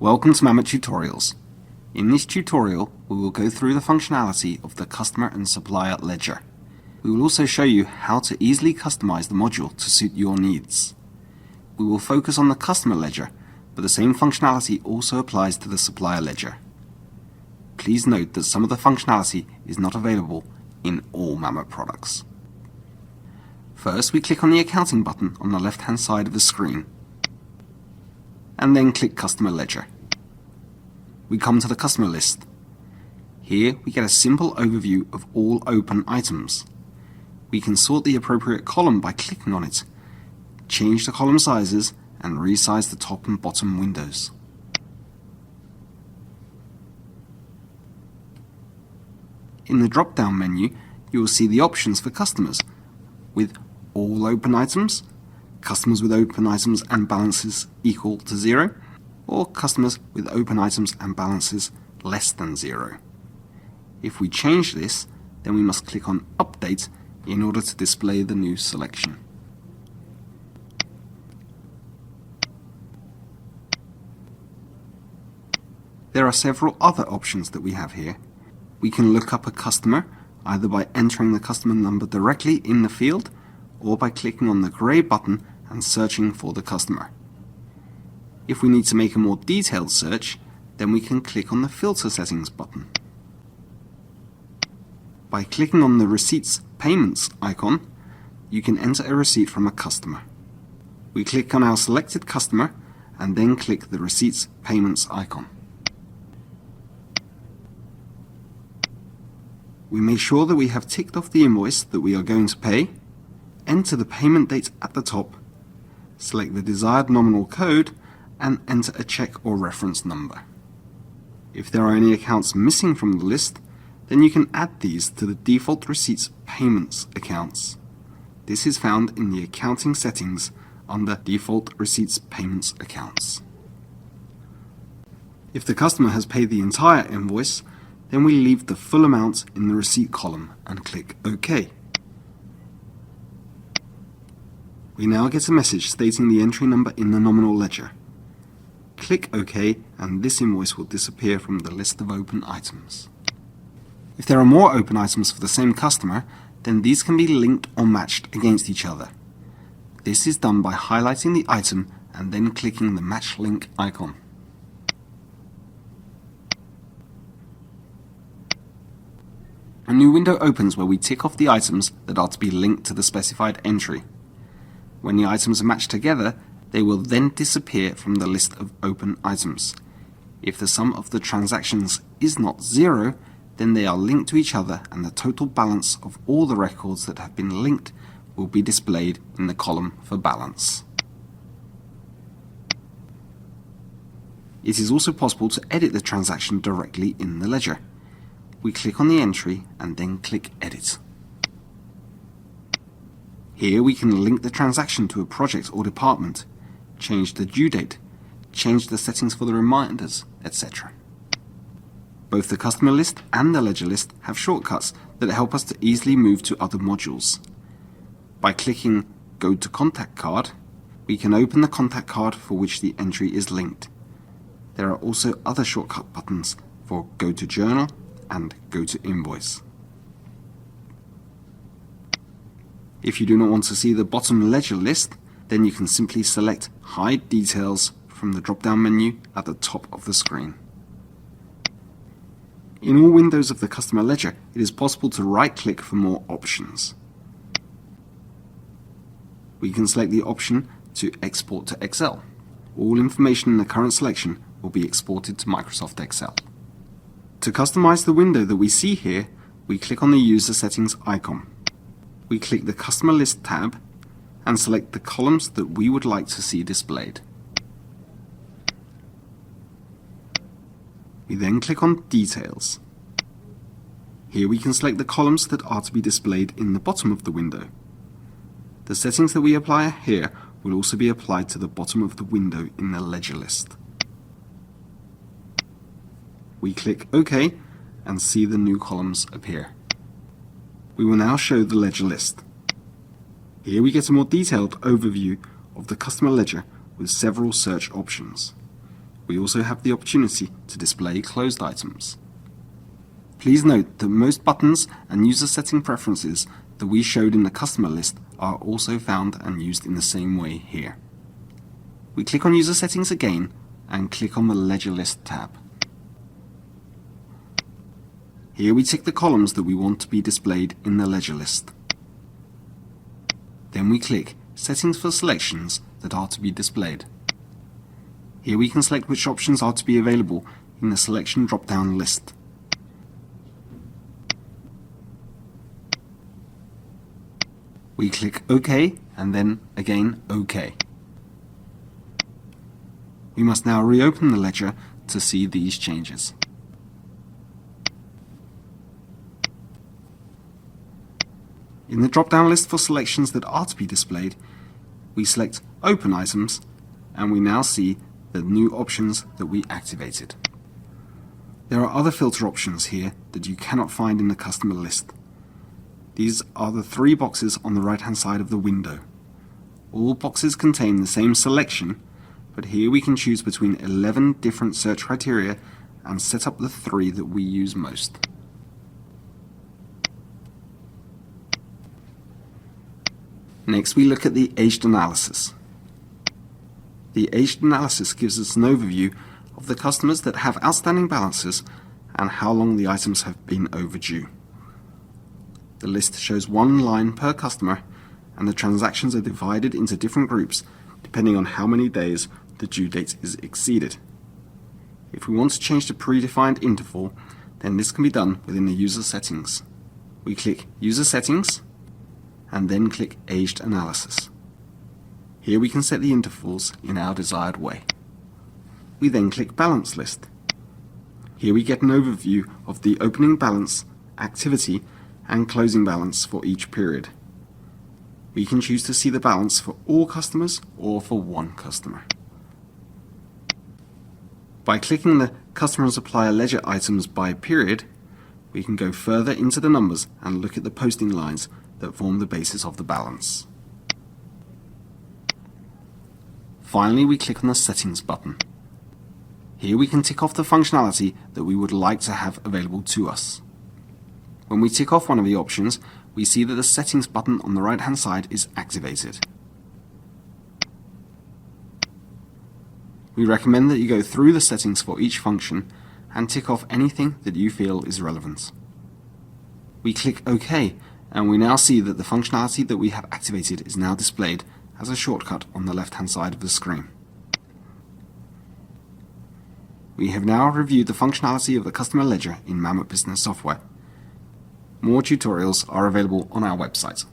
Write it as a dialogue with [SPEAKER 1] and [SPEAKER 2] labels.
[SPEAKER 1] Welcome to Mamut Tutorials. In this tutorial, we will go through the functionality of the customer and supplier ledger. We will also show you how to easily customize the module to suit your needs. We will focus on the customer ledger, but the same functionality also applies to the supplier ledger. Please note that some of the functionality is not available in all Mamut products. First, we click on the accounting button on the left-hand side of the screen, and then click Customer Ledger. We come to the customer list. Here we get a simple overview of all open items. We can sort the appropriate column by clicking on it, change the column sizes, and resize the top and bottom windows. In the drop-down menu, you will see the options for customers with all open items, customers with open items and balances equal to 0, or customers with open items and balances less than 0. If we change this, then we must click on Update in order to display the new selection. There are several other options that we have here. We can look up a customer either by entering the customer number directly in the field or by clicking on the grey button and searching for the customer. If we need to make a more detailed search, then we can click on the Filter Settings button. By clicking on the Receipts Payments icon, you can enter a receipt from a customer. We click on our selected customer and then click the Receipts Payments icon. We make sure that we have ticked off the invoice that we are going to pay, enter the payment date at the top, select the desired nominal code, and enter a check or reference number. If there are any accounts missing from the list, then you can add these to the default Receipts Payments accounts. This is found in the Accounting Settings under Default Receipts Payments Accounts. If the customer has paid the entire invoice, then we leave the full amount in the receipt column and click OK. We now get a message stating the entry number in the nominal ledger. Click OK and this invoice will disappear from the list of open items. If there are more open items for the same customer, then these can be linked or matched against each other. This is done by highlighting the item and then clicking the Match Link icon. A new window opens where we tick off the items that are to be linked to the specified entry. When the items are matched together, they will then disappear from the list of open items. If the sum of the transactions is not 0, then they are linked to each other and the total balance of all the records that have been linked will be displayed in the column for balance. It is also possible to edit the transaction directly in the ledger. We click on the entry and then click Edit. Here we can link the transaction to a project or department, change the due date, change the settings for the reminders, etc. Both the customer list and the ledger list have shortcuts that help us to easily move to other modules. By clicking Go to Contact Card, we can open the contact card for which the entry is linked. There are also other shortcut buttons for Go to Journal and Go to Invoice. If you do not want to see the bottom ledger list, then you can simply select Hide Details from the drop-down menu at the top of the screen. In all windows of the customer ledger, it is possible to right-click for more options. We can select the option to Export to Excel. All information in the current selection will be exported to Microsoft Excel. To customize the window that we see here, we click on the User Settings icon. We click the Customer List tab and select the columns that we would like to see displayed. We then click on Details. Here we can select the columns that are to be displayed in the bottom of the window. The settings that we apply here will also be applied to the bottom of the window in the ledger list. We click OK and see the new columns appear. We will now show the ledger list. Here we get a more detailed overview of the customer ledger with several search options. we also have the opportunity to display closed items. Please note that most buttons and user setting preferences that we showed in the customer list are also found and used in the same way here. We click on User Settings again and click on the Ledger List tab. Here we tick the columns that we want to be displayed in the ledger list. Then we click Settings for selections that are to be displayed. Here we can select which options are to be available in the selection drop-down list. We click OK and then again OK. We must now reopen the ledger to see these changes. In the drop-down list for selections that are to be displayed, we select Open Items and we now see the new options that we activated. There are other filter options here that you cannot find in the customer list. These are the three boxes on the right-hand side of the window. All boxes contain the same selection, but here we can choose between 11 different search criteria and set up the three that we use most. Next, we look at the aged analysis. The aged analysis gives us an overview of the customers that have outstanding balances and how long the items have been overdue. The list shows one line per customer, and the transactions are divided into different groups depending on how many days the due date is exceeded. If we want to change the predefined interval, then this can be done within the user settings. We click User Settings and then click Aged Analysis. Here we can set the intervals in our desired way. We then click Balance List. Here we get an overview of the opening balance, activity, and closing balance for each period. We can choose to see the balance for all customers or for one customer. By clicking the Customer and Supplier Ledger items by period, we can go further into the numbers and look at the posting lines that form the basis of the balance. Finally, we click on the Settings button. Here we can tick off the functionality that we would like to have available to us. When we tick off one of the options, we see that the Settings button on the right-hand side is activated. We recommend that you go through the settings for each function and tick off anything that you feel is relevant. We click OK, and we now see that the functionality that we have activated is now displayed as a shortcut on the left-hand side of the screen. We have now reviewed the functionality of the customer ledger in Mamut Business Software. More tutorials are available on our website.